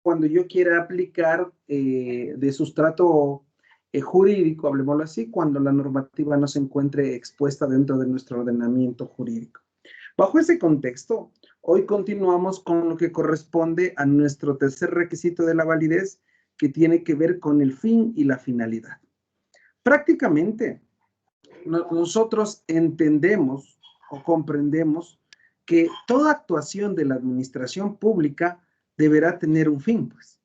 cuando yo quiera aplicar de sustrato jurídico, hablemoslo así, cuando la normativa no se encuentre expuesta dentro de nuestro ordenamiento jurídico. Bajo ese contexto, hoy continuamos con lo que corresponde a nuestro tercer requisito de la validez, que tiene que ver con el fin y la finalidad. Prácticamente, nosotros entendemos o comprendemos que toda actuación de la administración pública deberá tener un fin, pues,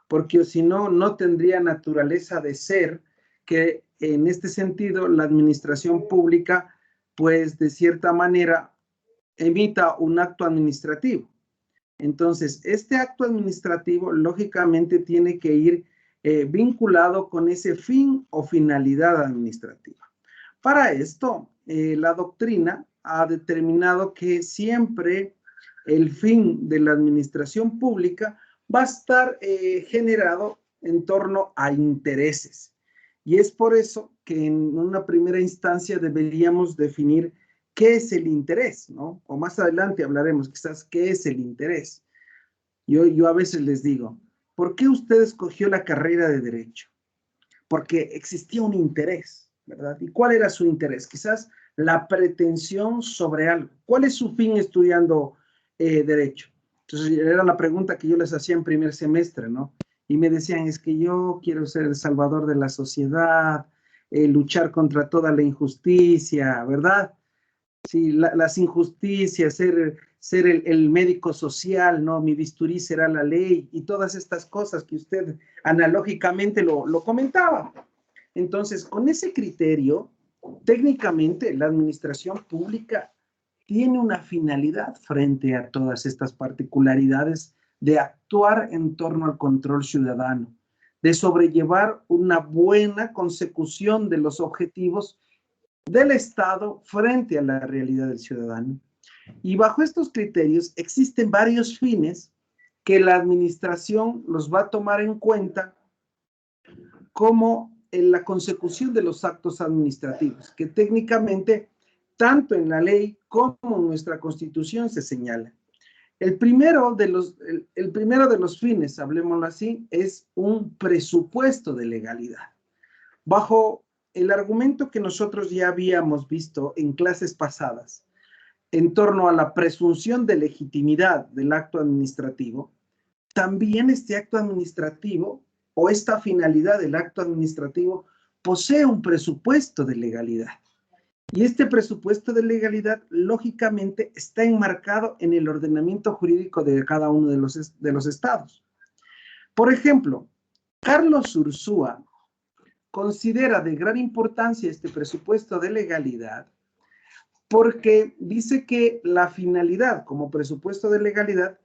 porque si no, no tendría naturaleza de ser que en este sentido la administración pública, pues de cierta manera, emita un acto administrativo. Entonces, este acto administrativo lógicamente tiene que ir vinculado con ese fin o finalidad administrativa. Para esto, la doctrina ha determinado que siempre el fin de la administración pública va a estar generado en torno a intereses. Y es por eso que en una primera instancia deberíamos definir qué es el interés, ¿no? O más adelante hablaremos quizás qué es el interés. Yo a veces les digo, ¿por qué usted escogió la carrera de Derecho? Porque existía un interés, ¿verdad? ¿Y cuál era su interés? Quizás la pretensión sobre algo. ¿Cuál es su fin estudiando Derecho? Entonces, era la pregunta que yo les hacía en primer semestre, ¿no? Y me decían, es que yo quiero ser el salvador de la sociedad, luchar contra toda la injusticia, ¿verdad? Sí, las injusticias, ser el médico social, ¿no? Mi bisturí será la ley y todas estas cosas que usted analógicamente lo comentaba. Entonces, con ese criterio, técnicamente la administración pública tiene una finalidad frente a todas estas particularidades de actuar en torno al control ciudadano, de sobrellevar una buena consecución de los objetivos del Estado frente a la realidad del ciudadano. Y bajo estos criterios existen varios fines que la administración los va a tomar en cuenta como en la consecución de los actos administrativos, que técnicamente tanto en la ley como en nuestra Constitución se señala. El primero de los fines, hablemoslo así, es un presupuesto de legalidad. Bajo el argumento que nosotros ya habíamos visto en clases pasadas, en torno a la presunción de legitimidad del acto administrativo, también este acto administrativo o esta finalidad del acto administrativo posee un presupuesto de legalidad. Y este presupuesto de legalidad, lógicamente, está enmarcado en el ordenamiento jurídico de cada uno de los estados. Por ejemplo, Carlos Ursúa considera de gran importancia este presupuesto de legalidad porque dice que la finalidad como presupuesto de legalidad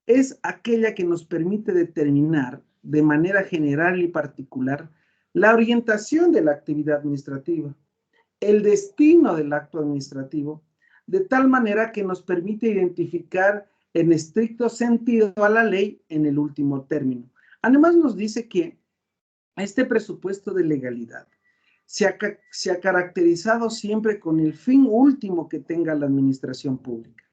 es aquella que nos permite determinar de manera general y particular la orientación de la actividad administrativa, el destino del acto administrativo, de tal manera que nos permite identificar en estricto sentido a la ley en el último término. Además nos dice que este presupuesto de legalidad se ha caracterizado siempre con el fin último que tenga la administración pública.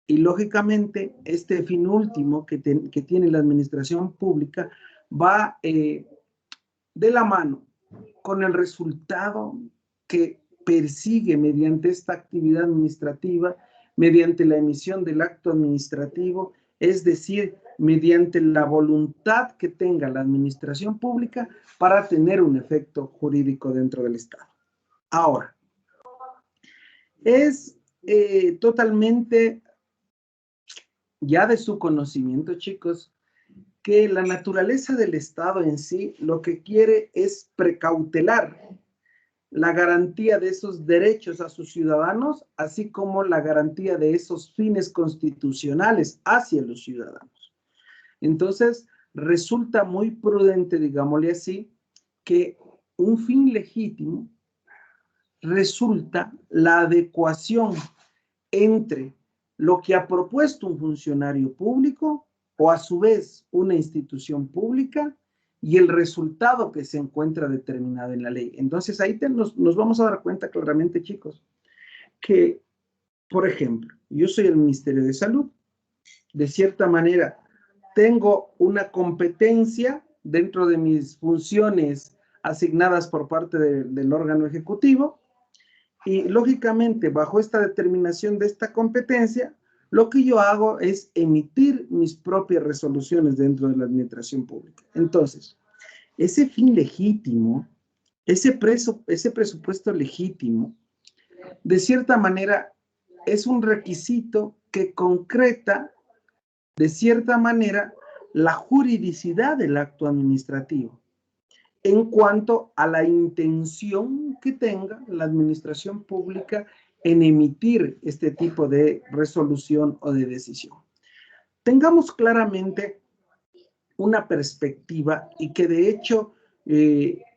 Y lógicamente, este fin último que tiene la administración pública va de la mano con el resultado que persigue mediante esta actividad administrativa, mediante la emisión del acto administrativo, es decir, mediante la voluntad que tenga la administración pública para tener un efecto jurídico dentro del Estado. Ahora, es totalmente ya de su conocimiento, chicos, que la naturaleza del Estado en sí lo que quiere es precautelar la garantía de esos derechos a sus ciudadanos, así como la garantía de esos fines constitucionales hacia los ciudadanos. Entonces, resulta muy prudente, digámosle así, que un fin legítimo resulta la adecuación entre lo que ha propuesto un funcionario público o a su vez una institución pública y el resultado que se encuentra determinado en la ley. Entonces ahí nos vamos a dar cuenta claramente, chicos, que, por ejemplo, yo soy el Ministerio de Salud, de cierta manera, tengo una competencia dentro de mis funciones asignadas por parte del órgano ejecutivo y, lógicamente, bajo esta determinación de esta competencia, lo que yo hago es emitir mis propias resoluciones dentro de la administración pública. Entonces, ese fin legítimo, ese presupuesto legítimo, de cierta manera, es un requisito que concreta, de cierta manera, la juridicidad del acto administrativo en cuanto a la intención que tenga la administración pública en emitir este tipo de resolución o de decisión. Tengamos claramente una perspectiva y que de hecho,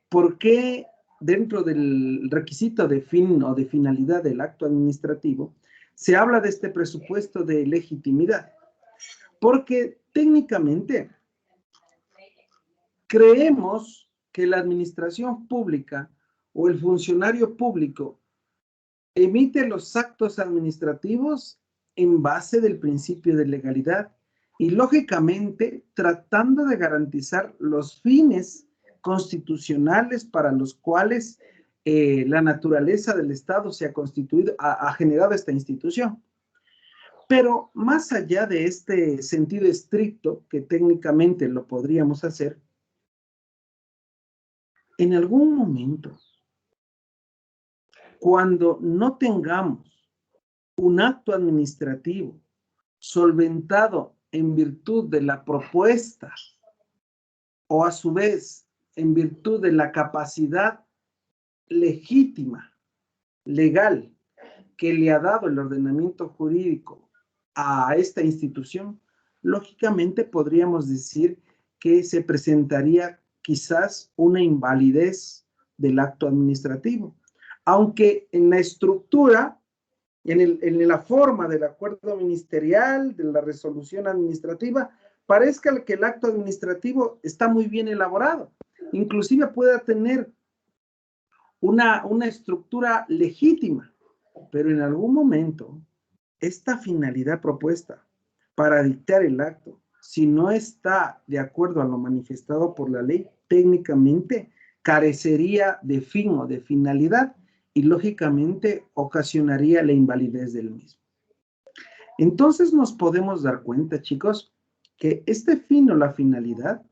¿por qué dentro del requisito de fin o de finalidad del acto administrativo se habla de este presupuesto de legitimidad? Porque técnicamente creemos que la administración pública o el funcionario público emite los actos administrativos en base del principio de legalidad y, lógicamente, tratando de garantizar los fines constitucionales para los cuales la naturaleza del Estado se ha constituido, ha generado esta institución. Pero más allá de este sentido estricto, que técnicamente lo podríamos hacer, en algún momento, cuando no tengamos un acto administrativo solventado en virtud de la propuesta o a su vez en virtud de la capacidad legítima, legal, que le ha dado el ordenamiento jurídico a esta institución, lógicamente podríamos decir que se presentaría quizás una invalidez del acto administrativo, aunque en la estructura, en la forma del acuerdo ministerial, de la resolución administrativa, parezca que el acto administrativo está muy bien elaborado, inclusive pueda tener una estructura legítima, pero en algún momento esta finalidad propuesta para dictar el acto, si no está de acuerdo a lo manifestado por la ley, técnicamente carecería de fin o de finalidad y, lógicamente, ocasionaría la invalidez del mismo. Entonces nos podemos dar cuenta, chicos, que este fin o la finalidad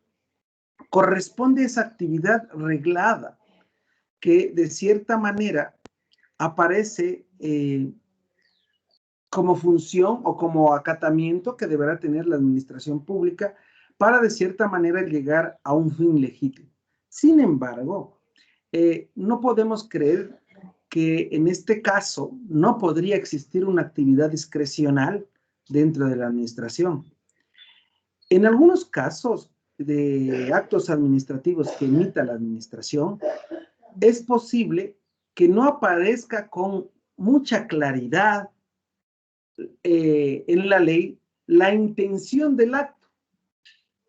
corresponde a esa actividad reglada que, de cierta manera, aparece como función o como acatamiento que deberá tener la administración pública para, de cierta manera, llegar a un fin legítimo. Sin embargo, no podemos creer que en este caso no podría existir una actividad discrecional dentro de la administración. En algunos casos de actos administrativos que emita la administración, es posible que no aparezca con mucha claridad en la ley la intención del acto,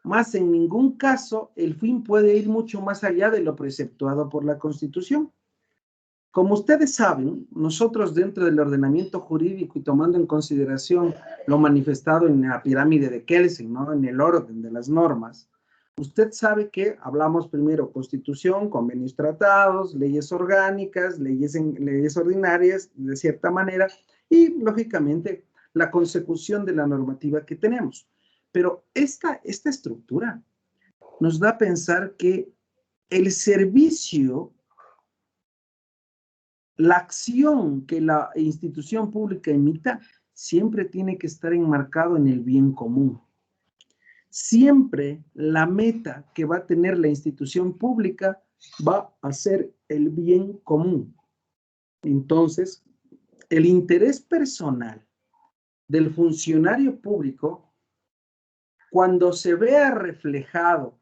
más en ningún caso el fin puede ir mucho más allá de lo preceptuado por la Constitución. Como ustedes saben, nosotros dentro del ordenamiento jurídico y tomando en consideración lo manifestado en la pirámide de Kelsen, ¿no? En el orden de las normas, usted sabe que hablamos primero Constitución, convenios, tratados, leyes orgánicas, leyes ordinarias, de cierta manera, y lógicamente la consecución de la normativa que tenemos. Pero esta estructura nos da a pensar que el servicio, la acción que la institución pública emita, siempre tiene que estar enmarcado en el bien común. Siempre la meta que va a tener la institución pública va a ser el bien común. Entonces, el interés personal del funcionario público, cuando se vea reflejado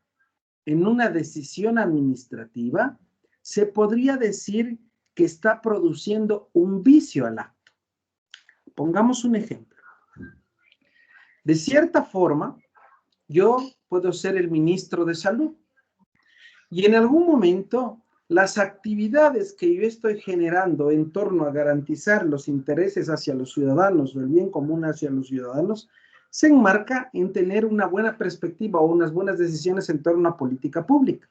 en una decisión administrativa, se podría decir que está produciendo un vicio al acto. Pongamos un ejemplo. De cierta forma, yo puedo ser el ministro de Salud y en algún momento las actividades que yo estoy generando en torno a garantizar los intereses hacia los ciudadanos o el bien común hacia los ciudadanos se enmarca en tener una buena perspectiva o unas buenas decisiones en torno a política pública.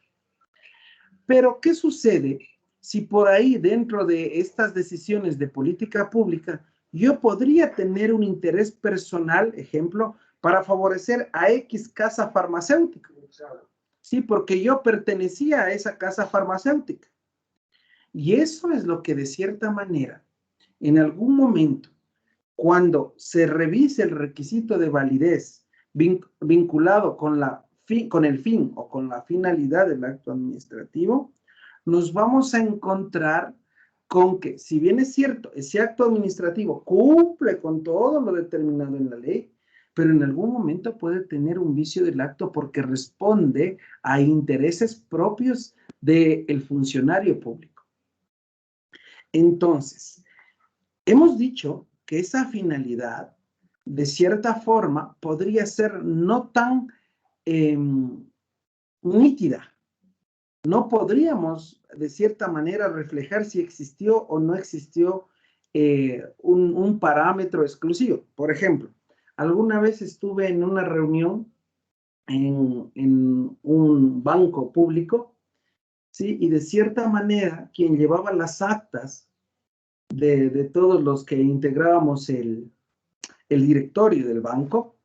Pero, ¿qué sucede si por ahí, dentro de estas decisiones de política pública, yo podría tener un interés personal, ejemplo, para favorecer a X casa farmacéutica? Sí, porque yo pertenecía a esa casa farmacéutica. Y eso es lo que de cierta manera, en algún momento, cuando se revise el requisito de validez vinculado con el fin o con la finalidad del acto administrativo, nos vamos a encontrar con que, si bien es cierto, ese acto administrativo cumple con todo lo determinado en la ley, pero en algún momento puede tener un vicio del acto porque responde a intereses propios del funcionario público. Entonces, hemos dicho que esa finalidad, de cierta forma, podría ser no tan nítida. No podríamos, de cierta manera, reflejar si existió o no existió un parámetro exclusivo. Por ejemplo, alguna vez estuve en una reunión en un banco público, ¿sí? Y de cierta manera, quien llevaba las actas de todos los que integrábamos el directorio del banco,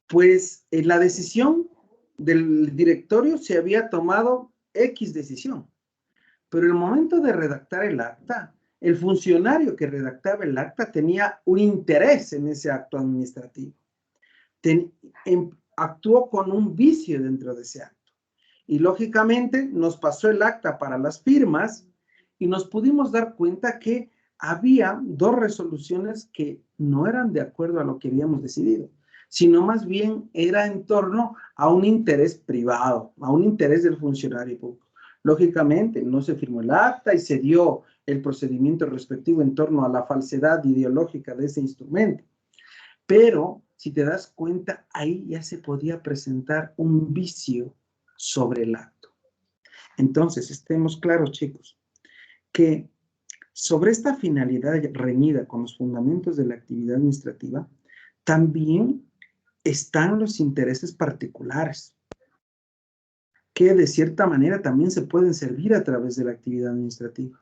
pues la decisión del directorio se había tomado X decisión, pero en el momento de redactar el acta, el funcionario que redactaba el acta tenía un interés en ese acto administrativo. Actuó con un vicio dentro de ese acto. Y lógicamente nos pasó el acta para las firmas y nos pudimos dar cuenta que había dos resoluciones que no eran de acuerdo a lo que habíamos decidido, sino más bien era en torno a un interés privado, a un interés del funcionario público. Lógicamente, no se firmó el acta y se dio el procedimiento respectivo en torno a la falsedad ideológica de ese instrumento. Pero, si te das cuenta, ahí ya se podía presentar un vicio sobre el acto. Entonces, estemos claros, chicos, que sobre esta finalidad reñida con los fundamentos de la actividad administrativa, también están los intereses particulares, que de cierta manera también se pueden servir a través de la actividad administrativa.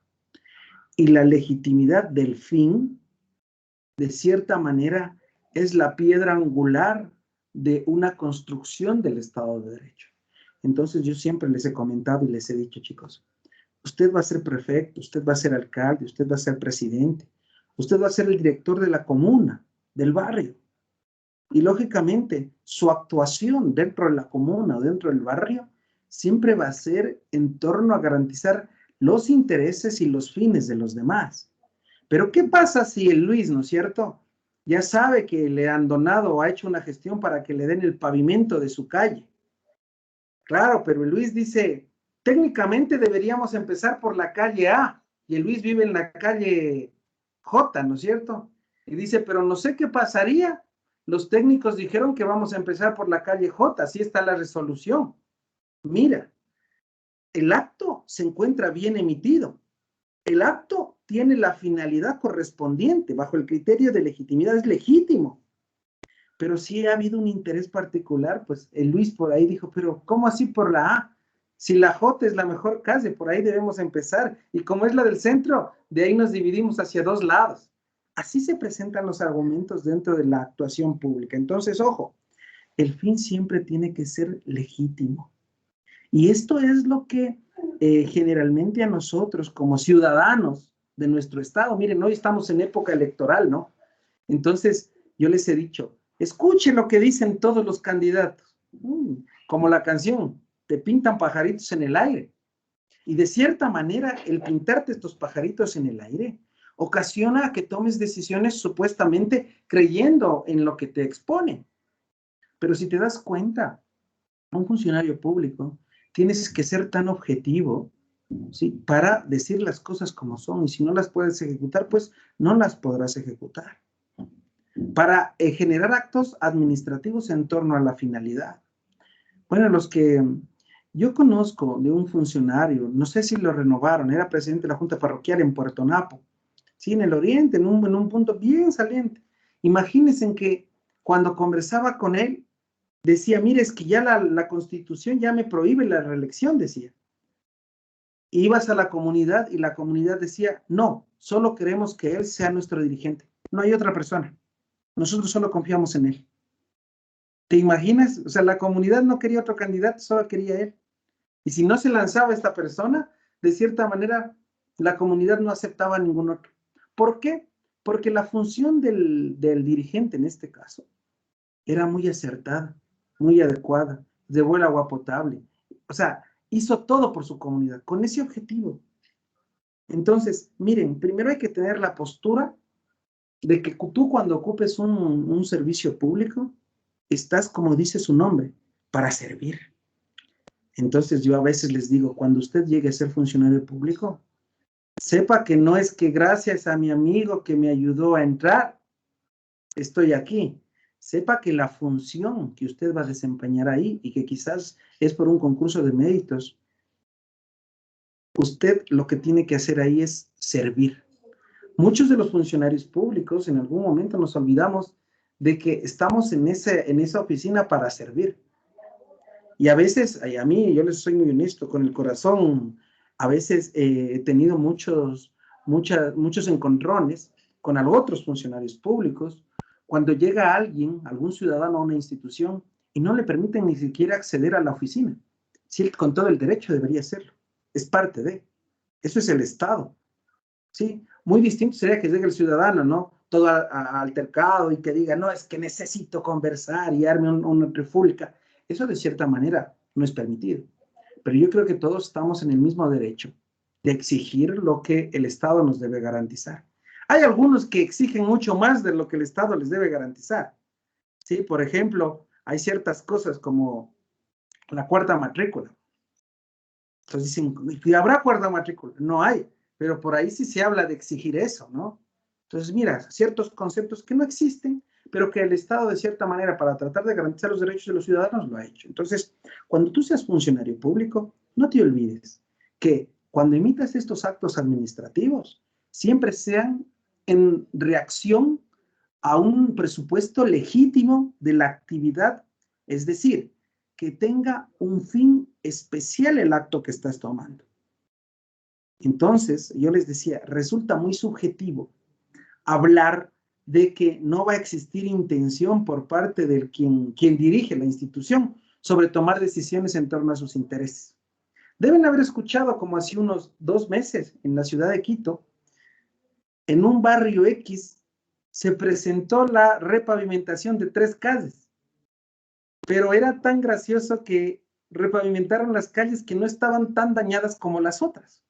Y la legitimidad del fin, de cierta manera, es la piedra angular de una construcción del Estado de Derecho. Entonces, yo siempre les he comentado y les he dicho, chicos, usted va a ser prefecto, usted va a ser alcalde, usted va a ser presidente, usted va a ser el director de la comuna, del barrio. Y lógicamente, su actuación dentro de la comuna o dentro del barrio siempre va a ser en torno a garantizar los intereses y los fines de los demás. Pero ¿qué pasa si el Luis, ¿no es cierto?, ya sabe que le han donado o ha hecho una gestión para que le den el pavimento de su calle? Claro, pero el Luis dice, técnicamente deberíamos empezar por la calle A, y el Luis vive en la calle J, ¿no es cierto? Y dice, pero no sé qué pasaría. Los técnicos dijeron que vamos a empezar por la calle J, así está la resolución. Mira, el acto se encuentra bien emitido. El acto tiene la finalidad correspondiente, bajo el criterio de legitimidad, es legítimo. Pero si ha habido un interés particular, pues el Luis por ahí dijo, pero ¿cómo así por la A? Si la J es la mejor calle, por ahí debemos empezar. Y como es la del centro, de ahí nos dividimos hacia dos lados. Así se presentan los argumentos dentro de la actuación pública. Entonces, ojo, el fin siempre tiene que ser legítimo. Y esto es lo que generalmente a nosotros como ciudadanos de nuestro estado, miren, hoy estamos en época electoral, ¿no? Entonces, yo les he dicho, escuchen lo que dicen todos los candidatos, como la canción, te pintan pajaritos en el aire. Y de cierta manera, el pintarte estos pajaritos en el aire ocasiona que tomes decisiones supuestamente creyendo en lo que te exponen. Pero si te das cuenta, un funcionario público tienes que ser tan objetivo, ¿sí?, para decir las cosas como son, y si no las puedes ejecutar, pues no las podrás ejecutar. Para generar actos administrativos en torno a la finalidad. Bueno, los que yo conozco de un funcionario, no sé si lo renovaron, era presidente de la Junta Parroquial en Puerto Napo, ¿sí?, en el oriente, en un punto bien saliente. Imagínense que cuando conversaba con él, decía, mire, es que ya la Constitución ya me prohíbe la reelección, decía. Ibas a la comunidad y la comunidad decía, no, solo queremos que él sea nuestro dirigente. No hay otra persona. Nosotros solo confiamos en él. ¿Te imaginas? O sea, la comunidad no quería otro candidato, solo quería él. Y si no se lanzaba esta persona, de cierta manera, la comunidad no aceptaba a ningún otro. ¿Por qué? Porque la función del dirigente en este caso era muy acertada, muy adecuada, de buen agua potable. O sea, hizo todo por su comunidad, con ese objetivo. Entonces, miren, primero hay que tener la postura de que tú cuando ocupes un servicio público, estás, como dice su nombre, para servir. Entonces yo a veces les digo, cuando usted llegue a ser funcionario público, sepa que no es que gracias a mi amigo que me ayudó a entrar, estoy aquí. Sepa que la función que usted va a desempeñar ahí y que quizás es por un concurso de méritos, usted lo que tiene que hacer ahí es servir. Muchos de los funcionarios públicos en algún momento nos olvidamos de que estamos en esa oficina para servir. Y a veces, a mí, yo les soy muy honesto, con el corazón, a veces he tenido muchos encontrones con otros funcionarios públicos, cuando llega alguien, algún ciudadano a una institución, y no le permiten ni siquiera acceder a la oficina. Si él con todo el derecho debería hacerlo. Es parte de. Eso es el Estado. ¿Sí? Muy distinto sería que llegue el ciudadano, ¿no? Todo altercado y que diga, no, es que necesito conversar y darme una trifulca. Eso de cierta manera no es permitido. Pero yo creo que todos estamos en el mismo derecho de exigir lo que el Estado nos debe garantizar. Hay algunos que exigen mucho más de lo que el Estado les debe garantizar. ¿Sí? Por ejemplo, hay ciertas cosas como la cuarta matrícula. Entonces dicen, ¿habrá cuarta matrícula? No hay, pero por ahí sí se habla de exigir eso, ¿no? Entonces, mira, ciertos conceptos que no existen, pero que el Estado, de cierta manera, para tratar de garantizar los derechos de los ciudadanos, lo ha hecho. Entonces, cuando tú seas funcionario público, no te olvides que cuando emitas estos actos administrativos, siempre sean en reacción a un presupuesto legítimo de la actividad, es decir, que tenga un fin especial el acto que estás tomando. Entonces, yo les decía, resulta muy subjetivo hablar de que no va a existir intención por parte del quien dirige la institución sobre tomar decisiones en torno a sus intereses. Deben haber escuchado como hace unos 2 meses en la ciudad de Quito, en un barrio X, se presentó la repavimentación de 3 calles, pero era tan gracioso que repavimentaron las calles que no estaban tan dañadas como las otras.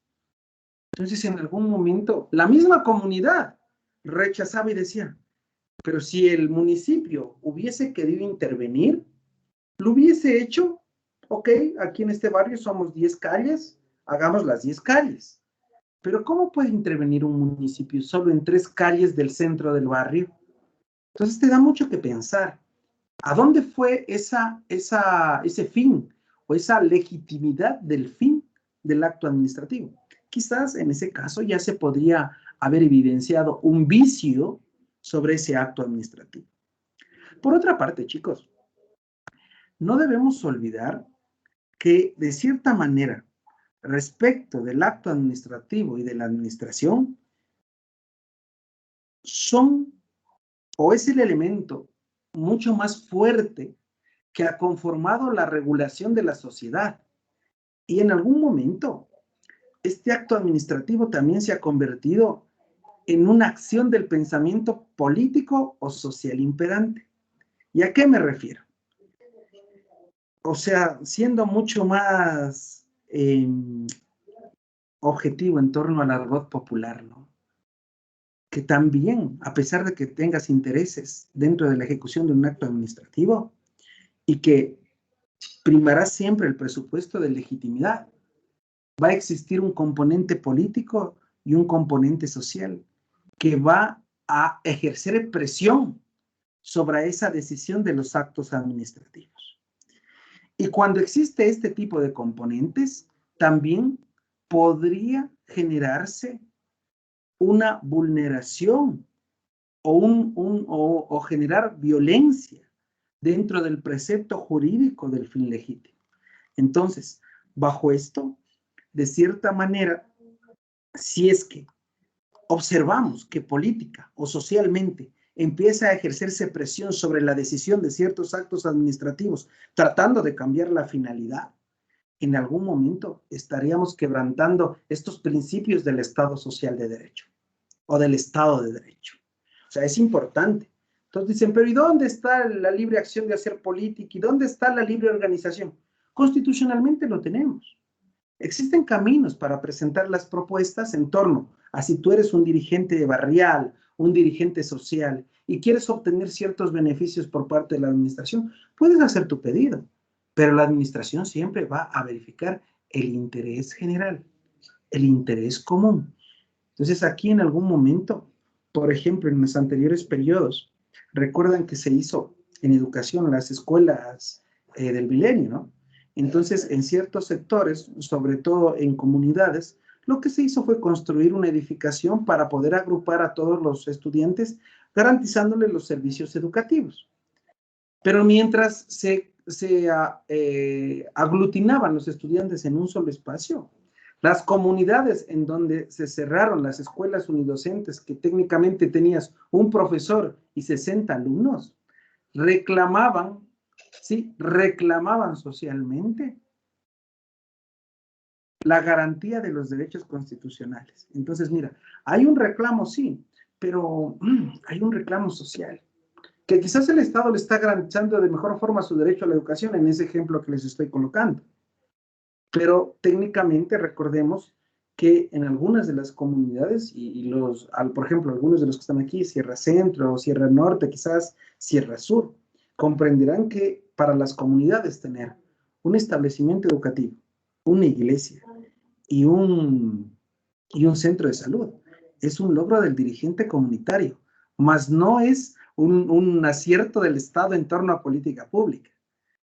Entonces, en algún momento, la misma comunidad rechazaba y decía, pero si el municipio hubiese querido intervenir, lo hubiese hecho, ok, aquí en este barrio somos 10 calles, hagamos las 10 calles. Pero ¿cómo puede intervenir un municipio solo en 3 calles del centro del barrio? Entonces te da mucho que pensar. ¿A dónde fue ese fin o esa legitimidad del fin del acto administrativo? Quizás en ese caso ya se podría haber evidenciado un vicio sobre ese acto administrativo. Por otra parte, chicos, no debemos olvidar que de cierta manera, respecto del acto administrativo y de la administración, son o es el elemento mucho más fuerte que ha conformado la regulación de la sociedad. Y en algún momento, este acto administrativo también se ha convertido en una acción del pensamiento político o social imperante. ¿Y a qué me refiero? O sea, siendo mucho más objetivo en torno al argot popular, ¿no? Que también, a pesar de que tengas intereses dentro de la ejecución de un acto administrativo y que primará siempre el presupuesto de legitimidad, va a existir un componente político y un componente social que va a ejercer presión sobre esa decisión de los actos administrativos. Y cuando existe este tipo de componentes, también podría generarse una vulneración o generar violencia dentro del precepto jurídico del fin legítimo. Entonces, bajo esto, de cierta manera, si es que observamos que política o socialmente empieza a ejercerse presión sobre la decisión de ciertos actos administrativos, tratando de cambiar la finalidad, en algún momento estaríamos quebrantando estos principios del Estado social de derecho o del Estado de derecho. O sea, es importante. Entonces dicen, pero ¿y dónde está la libre acción de hacer política? ¿Y dónde está la libre organización? Constitucionalmente lo tenemos. Existen caminos para presentar las propuestas en torno a si tú eres un dirigente barrial, un dirigente social y quieres obtener ciertos beneficios por parte de la administración, puedes hacer tu pedido, pero la administración siempre va a verificar el interés general, el interés común. Entonces aquí en algún momento, por ejemplo, en los anteriores periodos, recuerdan que se hizo en educación las escuelas del milenio, ¿no? Entonces, en ciertos sectores, sobre todo en comunidades, lo que se hizo fue construir una edificación para poder agrupar a todos los estudiantes, garantizándoles los servicios educativos. Pero mientras se aglutinaban los estudiantes en un solo espacio, las comunidades en donde se cerraron las escuelas unidocentes, que técnicamente tenías un profesor y 60 alumnos, reclamaban, ¿sí? Reclamaban socialmente la garantía de los derechos constitucionales. Entonces, mira, hay un reclamo, sí, pero hay un reclamo social, que quizás el Estado le está garantizando de mejor forma su derecho a la educación en ese ejemplo que les estoy colocando. Pero técnicamente recordemos que en algunas de las comunidades, por ejemplo, algunos de los que están aquí, Sierra Centro, Sierra Norte, quizás Sierra Sur, comprenderán que para las comunidades tener un establecimiento educativo, una iglesia y un centro de salud es un logro del dirigente comunitario, mas no es un acierto del Estado en torno a política pública.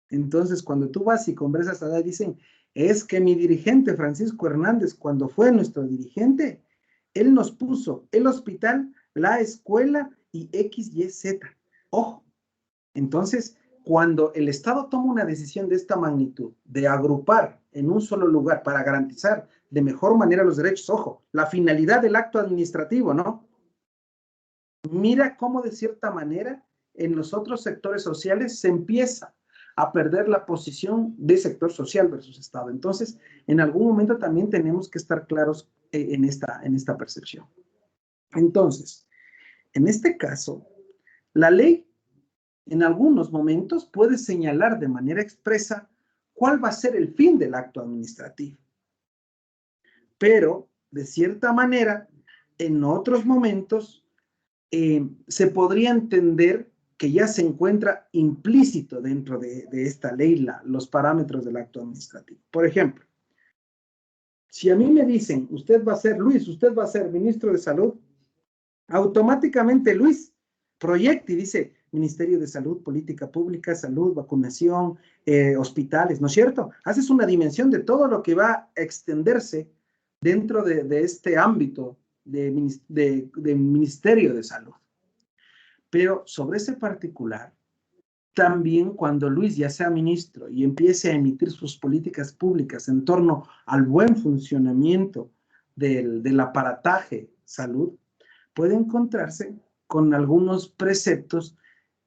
Entonces, cuando tú vas y conversas allá, dicen, es que mi dirigente Francisco Hernández, cuando fue nuestro dirigente, él nos puso el hospital, la escuela y X, Y, Z. Ojo. Entonces, cuando el Estado toma una decisión de esta magnitud, de agrupar en un solo lugar para garantizar de mejor manera los derechos, ojo, la finalidad del acto administrativo, ¿no? Mira cómo de cierta manera en los otros sectores sociales se empieza a perder la posición de sector social versus Estado. Entonces, en algún momento también tenemos que estar claros en esta percepción. Entonces, en este caso, la ley en algunos momentos puede señalar de manera expresa cuál va a ser el fin del acto administrativo. Pero, de cierta manera, en otros momentos, se podría entender que ya se encuentra implícito dentro de esta ley los parámetros del acto administrativo. Por ejemplo, si a mí me dicen, usted va a ser ministro de Salud, automáticamente Luis proyecta y dice Ministerio de Salud, Política Pública, Salud, Vacunación, hospitales, ¿no es cierto? Haces una dimensión de todo lo que va a extenderse dentro de este ámbito de Ministerio de Salud. Pero sobre ese particular, también cuando Luis ya sea ministro y empiece a emitir sus políticas públicas en torno al buen funcionamiento del aparataje salud, puede encontrarse con algunos preceptos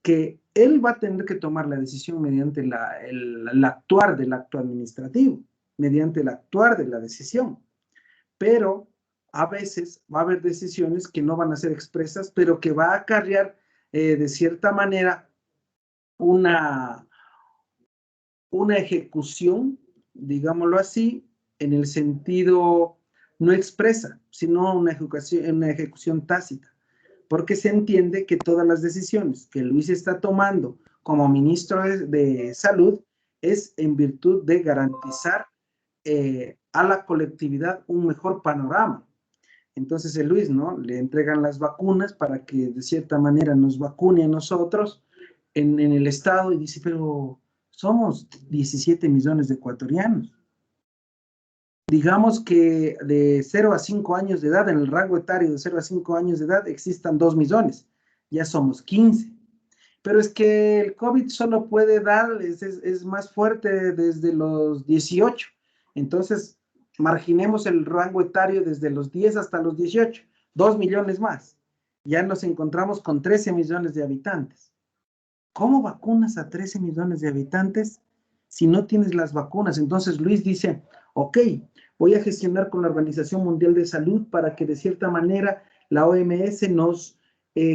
que él va a tener que tomar la decisión mediante el actuar del acto administrativo, mediante el actuar de la decisión. Pero a veces va a haber decisiones que no van a ser expresas, pero que va a acarrear de cierta manera una ejecución, digámoslo así, en el sentido no expresa, sino una ejecución tácita, porque se entiende que todas las decisiones que Luis está tomando como ministro de Salud es en virtud de garantizar a la colectividad un mejor panorama. Entonces el Luis, ¿no? Le entregan las vacunas para que de cierta manera nos vacune a nosotros en el Estado y dice, pero somos 17 millones de ecuatorianos. Digamos que de 0 a 5 años de edad, en el rango etario de 0 a 5 años de edad, existan 2 millones. ya somos 15. Pero es que el COVID solo puede dar, es más fuerte desde los 18. Entonces, marginemos el rango etario desde los 10 hasta los 18, 2 millones más. Ya nos encontramos con 13 millones de habitantes. ¿Cómo vacunas a 13 millones de habitantes si no tienes las vacunas? Entonces Luis dice, ok, voy a gestionar con la Organización Mundial de Salud para que de cierta manera la OMS nos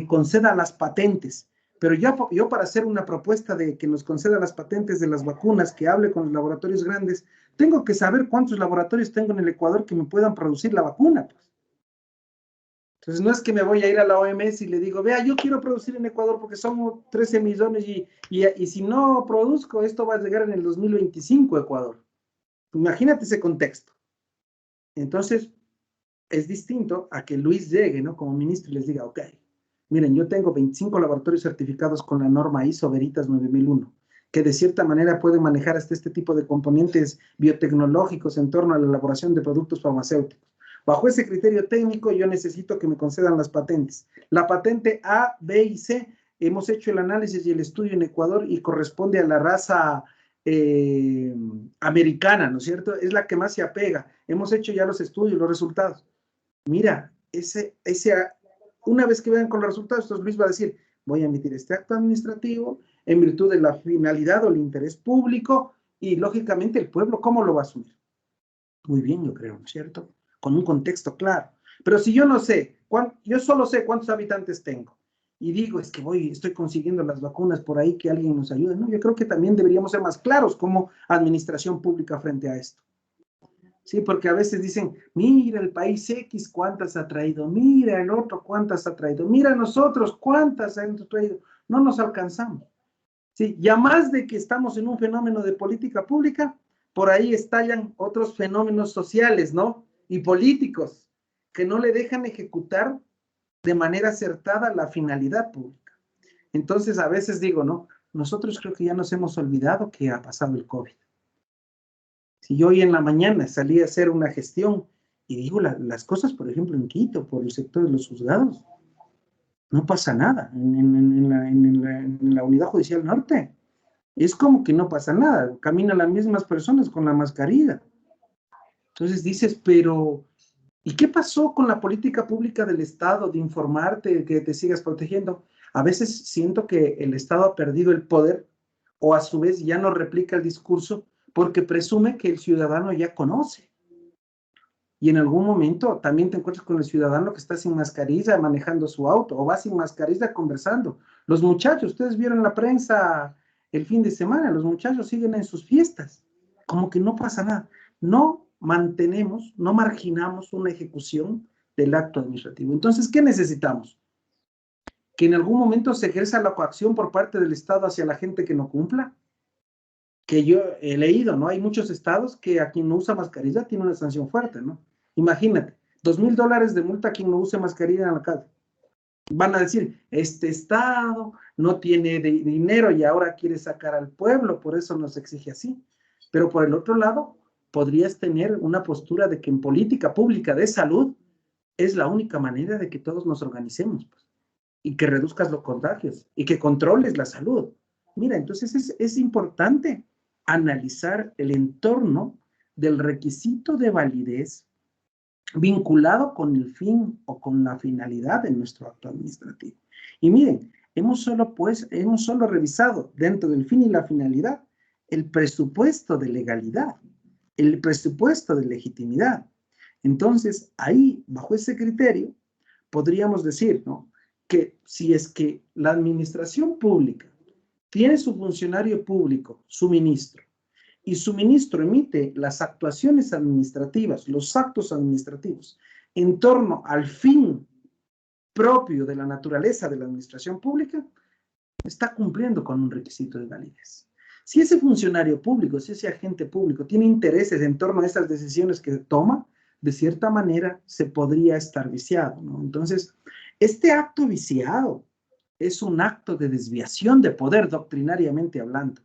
conceda las patentes. Pero yo para hacer una propuesta de que nos conceda las patentes de las vacunas, que hable con los laboratorios grandes, tengo que saber cuántos laboratorios tengo en el Ecuador que me puedan producir la vacuna. Pues. Entonces, no es que me voy a ir a la OMS y le digo, vea, yo quiero producir en Ecuador porque somos 13 millones y si no produzco, esto va a llegar en el 2025 a Ecuador. Imagínate ese contexto. Entonces, es distinto a que Luis llegue, ¿no? Como ministro y les diga, ok, miren, yo tengo 25 laboratorios certificados con la norma ISO Veritas 9001, que de cierta manera pueden manejar hasta este tipo de componentes biotecnológicos en torno a la elaboración de productos farmacéuticos. Bajo ese criterio técnico, yo necesito que me concedan las patentes. La patente A, B y C, hemos hecho el análisis y el estudio en Ecuador y corresponde a la raza americana, ¿no es cierto? Es la que más se apega. Hemos hecho ya los estudios, los resultados. Mira, una vez que vean con los resultados, entonces Luis va a decir, voy a emitir este acto administrativo en virtud de la finalidad o el interés público y lógicamente el pueblo, ¿cómo lo va a asumir? Muy bien, yo creo, ¿no es cierto? Con un contexto claro. Pero si yo no sé, yo solo sé cuántos habitantes tengo y digo, es que estoy consiguiendo las vacunas por ahí, que alguien nos ayude. No, yo creo que también deberíamos ser más claros como administración pública frente a esto. Sí, porque a veces dicen, mira el país X cuántas ha traído, mira el otro cuántas ha traído, mira nosotros cuántas han traído. No nos alcanzamos. Sí, ya más de que estamos en un fenómeno de política pública, por ahí estallan otros fenómenos sociales, ¿no? Y políticos, que no le dejan ejecutar de manera acertada la finalidad pública. Entonces, a veces digo, ¿no? Nosotros creo que ya nos hemos olvidado que ha pasado el COVID. Si yo hoy en la mañana salí a hacer una gestión y digo las cosas, por ejemplo, en Quito, por el sector de los juzgados, no pasa nada. En la Unidad Judicial Norte, es como que no pasa nada. Caminan las mismas personas con la mascarilla. Entonces dices, pero ¿y qué pasó con la política pública del Estado de informarte, que te sigas protegiendo? A veces siento que el Estado ha perdido el poder o a su vez ya no replica el discurso porque presume que el ciudadano ya conoce. Y en algún momento también te encuentras con el ciudadano que está sin mascarilla manejando su auto o va sin mascarilla conversando. Los muchachos, ustedes vieron la prensa el fin de semana, los muchachos siguen en sus fiestas, como que no pasa nada. No mantenemos, no marginamos una ejecución del acto administrativo. Entonces, ¿qué necesitamos? Que en algún momento se ejerza la coacción por parte del Estado hacia la gente que no cumpla. Que yo he leído, ¿no? Hay muchos estados que a quien no usa mascarilla tiene una sanción fuerte, ¿no? Imagínate, $2,000 de multa a quien no use mascarilla en la calle. Van a decir, este estado no tiene dinero y ahora quiere sacar al pueblo, por eso nos exige así. Pero por el otro lado, podrías tener una postura de que en política pública de salud es la única manera de que todos nos organicemos, pues, y que reduzcas los contagios y que controles la salud. Mira, entonces es importante analizar el entorno del requisito de validez vinculado con el fin o con la finalidad de nuestro acto administrativo. Y miren, hemos solo revisado dentro del fin y la finalidad el presupuesto de legalidad, el presupuesto de legitimidad. Entonces, ahí, bajo ese criterio, podríamos decir, ¿no?, que si es que la administración pública tiene su funcionario público, su ministro, y su ministro emite las actuaciones administrativas, los actos administrativos, en torno al fin propio de la naturaleza de la administración pública, está cumpliendo con un requisito de validez. Si ese funcionario público, si ese agente público tiene intereses en torno a esas decisiones que toma, de cierta manera se podría estar viciado, ¿no? Entonces, este acto viciado es un acto de desviación de poder doctrinariamente hablando.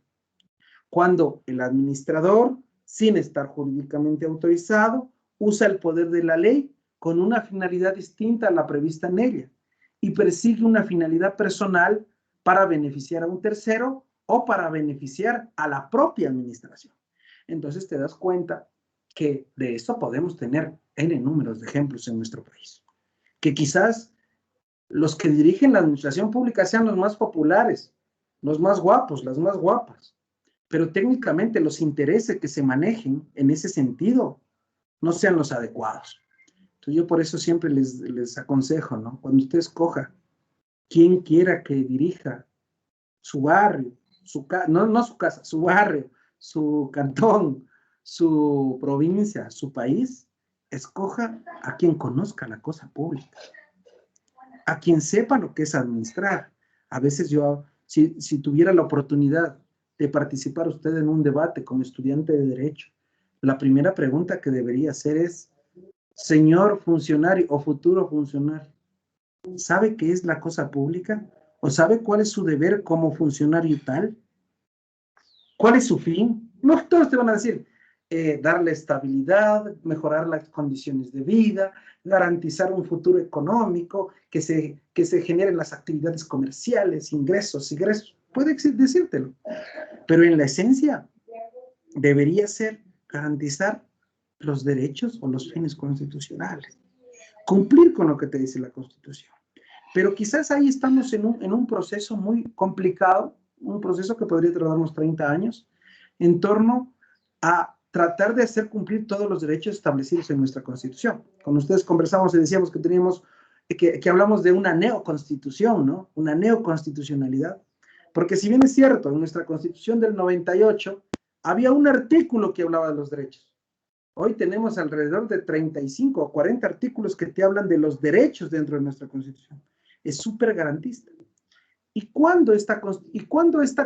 Cuando el administrador, sin estar jurídicamente autorizado, usa el poder de la ley con una finalidad distinta a la prevista en ella. y persigue una finalidad personal para beneficiar a un tercero o para beneficiar a la propia administración. Entonces te das cuenta que de esto podemos tener N números de ejemplos en nuestro país. Que quizás los que dirigen la administración pública sean los más populares, los más guapos, las más guapas, pero técnicamente los intereses que se manejen en ese sentido no sean los adecuados. Entonces yo por eso siempre les aconsejo, ¿no? Cuando usted escoja quien quiera que dirija su barrio, no su casa, su barrio, su cantón, su provincia, su país, escoja a quien conozca la cosa pública, a quien sepa lo que es administrar. A veces yo, si tuviera la oportunidad de participar usted en un debate como estudiante de Derecho, la primera pregunta que debería hacer es, señor funcionario o futuro funcionario, ¿sabe qué es la cosa pública? ¿O sabe cuál es su deber como funcionario tal? ¿Cuál es su fin? No, todos te van a decir, darle estabilidad, mejorar las condiciones de vida, garantizar un futuro económico, que se generen las actividades comerciales, ingresos. Puede decírtelo, pero en la esencia debería ser garantizar los derechos o los fines constitucionales, cumplir con lo que te dice la Constitución. Pero quizás ahí estamos en un proceso muy complicado, un proceso que podría tardarnos 30 años, en torno a tratar de hacer cumplir todos los derechos establecidos en nuestra Constitución. Con ustedes conversamos y decíamos que teníamos, que hablamos de una neoconstitución, ¿no? Una neoconstitucionalidad. Porque si bien es cierto, en nuestra Constitución del 98 había un artículo que hablaba de los derechos. Hoy tenemos alrededor de 35 o 40 artículos que te hablan de los derechos dentro de nuestra Constitución. Es súper garantista. ¿Y cuándo esta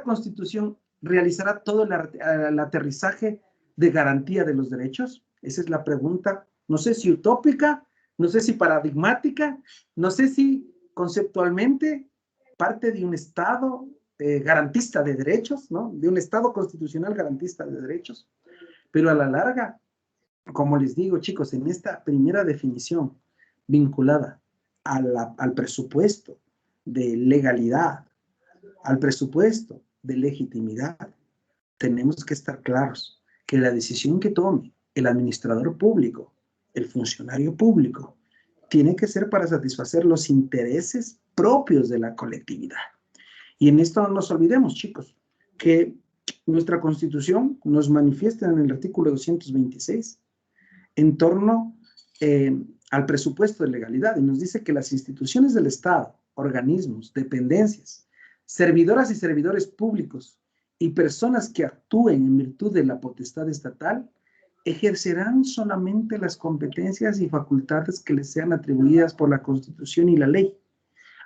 Constitución realizará todo el aterrizaje de garantía de los derechos? Esa es la pregunta, no sé si utópica, no sé si paradigmática, no sé si conceptualmente parte de un Estado garantista de derechos, ¿no? De un Estado constitucional garantista de derechos, pero a la larga, como les digo, chicos, en esta primera definición vinculada al presupuesto de legalidad, al presupuesto de legitimidad, tenemos que estar claros que la decisión que tome el administrador público, el funcionario público, tiene que ser para satisfacer los intereses propios de la colectividad. Y en esto no nos olvidemos, chicos, que nuestra Constitución nos manifiesta en el artículo 226 en torno al presupuesto de legalidad y nos dice que las instituciones del Estado, organismos, dependencias, servidoras y servidores públicos y personas que actúen en virtud de la potestad estatal ejercerán solamente las competencias y facultades que les sean atribuidas por la Constitución y la ley.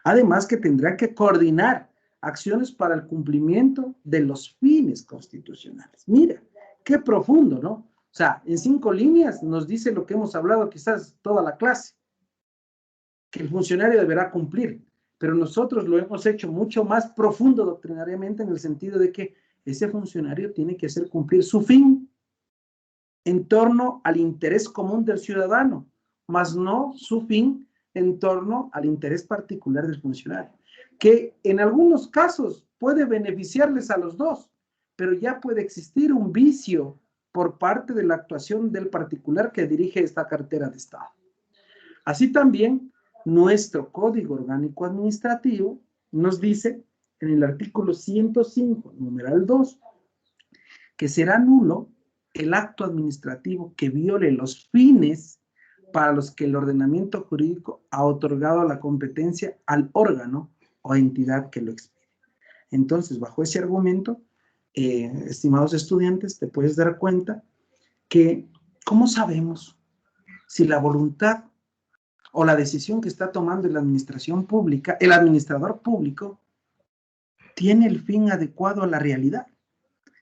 Además que tendrá que coordinar acciones para el cumplimiento de los fines constitucionales. Mira, qué profundo, ¿no? O sea, en 5 líneas nos dice lo que hemos hablado quizás toda la clase, que el funcionario deberá cumplir, pero nosotros lo hemos hecho mucho más profundo doctrinariamente en el sentido de que ese funcionario tiene que hacer cumplir su fin en torno al interés común del ciudadano, más no su fin en torno al interés particular del funcionario, que en algunos casos puede beneficiarles a los dos, pero ya puede existir un vicio por parte de la actuación del particular que dirige esta cartera de Estado. Así también, nuestro Código Orgánico Administrativo nos dice en el artículo 105, numeral 2, que será nulo el acto administrativo que viole los fines para los que el ordenamiento jurídico ha otorgado la competencia al órgano o entidad que lo expide. Entonces, bajo ese argumento, estimados estudiantes, te puedes dar cuenta que, ¿cómo sabemos si la voluntad o la decisión que está tomando la administración pública, el administrador público, tiene el fin adecuado a la realidad?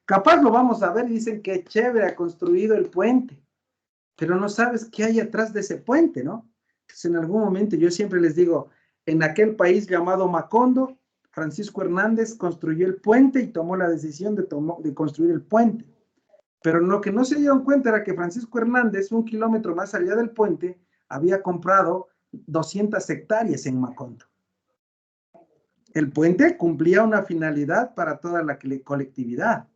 Capaz lo vamos a ver y dicen que chévere ha construido el puente, pero no sabes qué hay atrás de ese puente, ¿no? Entonces, en algún momento yo siempre les digo, en aquel país llamado Macondo, Francisco Hernández construyó el puente y tomó la decisión de construir el puente. Pero lo que no se dieron cuenta era que Francisco Hernández, 1 kilómetro más allá del puente, había comprado 200 hectáreas en Macondo. El puente cumplía una finalidad para toda la colectividad.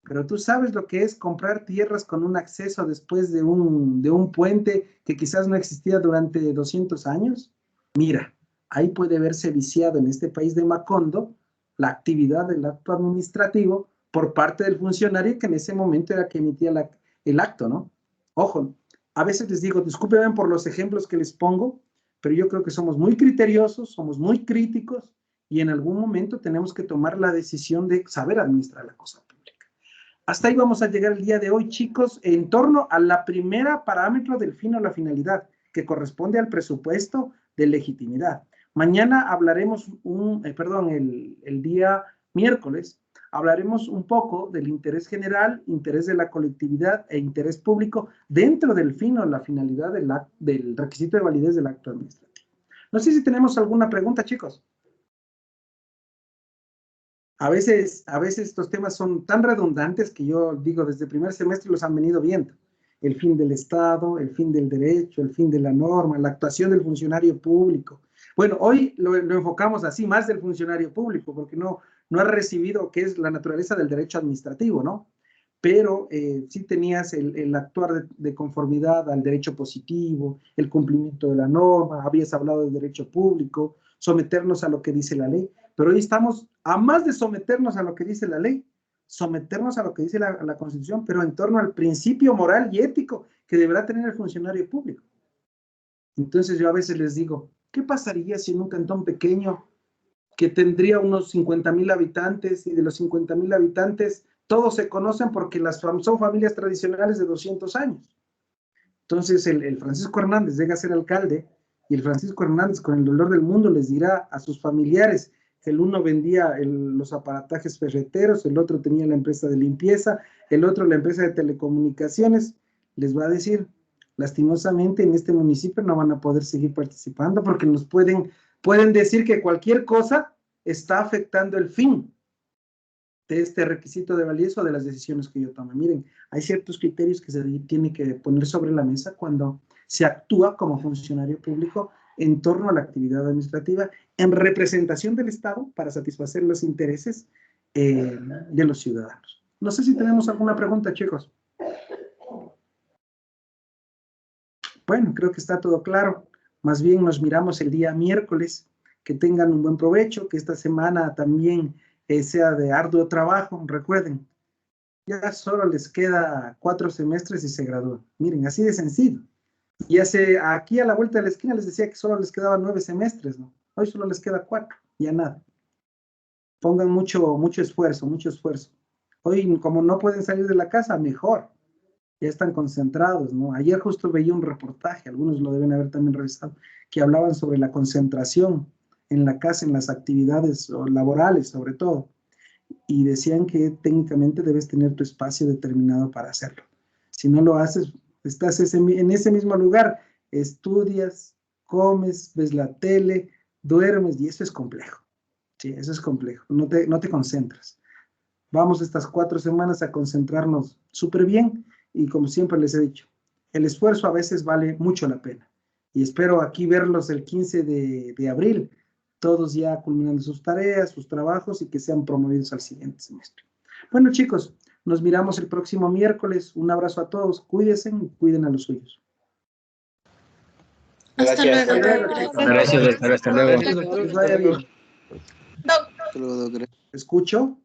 Pero tú sabes lo que es comprar tierras con un acceso después de un puente que quizás no existía durante 200 años. Mira, ahí puede verse viciado en este país de Macondo la actividad del acto administrativo por parte del funcionario que en ese momento era que emitía el acto, ¿no? Ojo, a veces les digo, discúlpenme por los ejemplos que les pongo, pero yo creo que somos muy criteriosos, somos muy críticos y en algún momento tenemos que tomar la decisión de saber administrar la cosa pública. Hasta ahí vamos a llegar el día de hoy, chicos, en torno a la primera parámetro del fin o la finalidad, que corresponde al presupuesto de legitimidad. Mañana hablaremos, el día miércoles, hablaremos un poco del interés general, interés de la colectividad e interés público dentro del fin o la finalidad del requisito de validez del acto administrativo. No sé si tenemos alguna pregunta, chicos. A veces estos temas son tan redundantes que yo digo, desde el primer semestre los han venido viendo. El fin del Estado, el fin del derecho, el fin de la norma, la actuación del funcionario público. Bueno, hoy lo enfocamos así, más del funcionario público, porque no ha recibido, que es la naturaleza del derecho administrativo, ¿no? Pero sí tenías el actuar de conformidad al derecho positivo, el cumplimiento de la norma, habías hablado del derecho público, someternos a lo que dice la ley. Pero hoy estamos, a más de someternos a lo que dice la ley, someternos a lo que dice la Constitución, pero en torno al principio moral y ético que deberá tener el funcionario público. Entonces yo a veces les digo, ¿qué pasaría si en un cantón pequeño que tendría unos 50,000 habitantes y de los 50,000 habitantes todos se conocen porque son familias tradicionales de 200 años? Entonces el Francisco Hernández llega a ser alcalde y el Francisco Hernández con el dolor del mundo les dirá a sus familiares, el uno vendía los aparatajes ferreteros, el otro tenía la empresa de limpieza, el otro la empresa de telecomunicaciones, les va a decir, lastimosamente en este municipio no van a poder seguir participando porque nos pueden decir que cualquier cosa está afectando el fin de este requisito de validez o de las decisiones que yo tome. Miren, hay ciertos criterios que se tienen que poner sobre la mesa cuando se actúa como funcionario público en torno a la actividad administrativa en representación del Estado para satisfacer los intereses de los ciudadanos. No sé si tenemos alguna pregunta, chicos. Bueno, creo que está todo claro. Más bien nos miramos el día miércoles. Que tengan un buen provecho, que esta semana también sea de arduo trabajo. Recuerden, ya solo les queda 4 semestres y se gradúan. Miren, así de sencillo. Y aquí a la vuelta de la esquina les decía que solo les quedaban 9 semestres, ¿no? Hoy solo les queda 4, ya nada. Pongan mucho esfuerzo, mucho esfuerzo. Hoy, como no pueden salir de la casa, mejor. Ya están concentrados, ¿no? Ayer justo veía un reportaje, algunos lo deben haber también revisado, que hablaban sobre la concentración en la casa, en las actividades laborales, sobre todo. Y decían que técnicamente debes tener tu espacio determinado para hacerlo. Si no lo haces, estás en ese mismo lugar, estudias, comes, ves la tele, duermes, y eso es complejo. Sí, eso es complejo. No te concentras. Vamos estas 4 semanas a concentrarnos súper bien y como siempre les he dicho, el esfuerzo a veces vale mucho la pena. Y espero aquí verlos el 15 de abril, todos ya culminando sus tareas, sus trabajos y que sean promovidos al siguiente semestre. Bueno, chicos, nos miramos el próximo miércoles. Un abrazo a todos. Cuídense y cuiden a los suyos. Hasta luego. Gracias, doctor. Hasta luego. Que les vaya bien. No. ¿Escucho?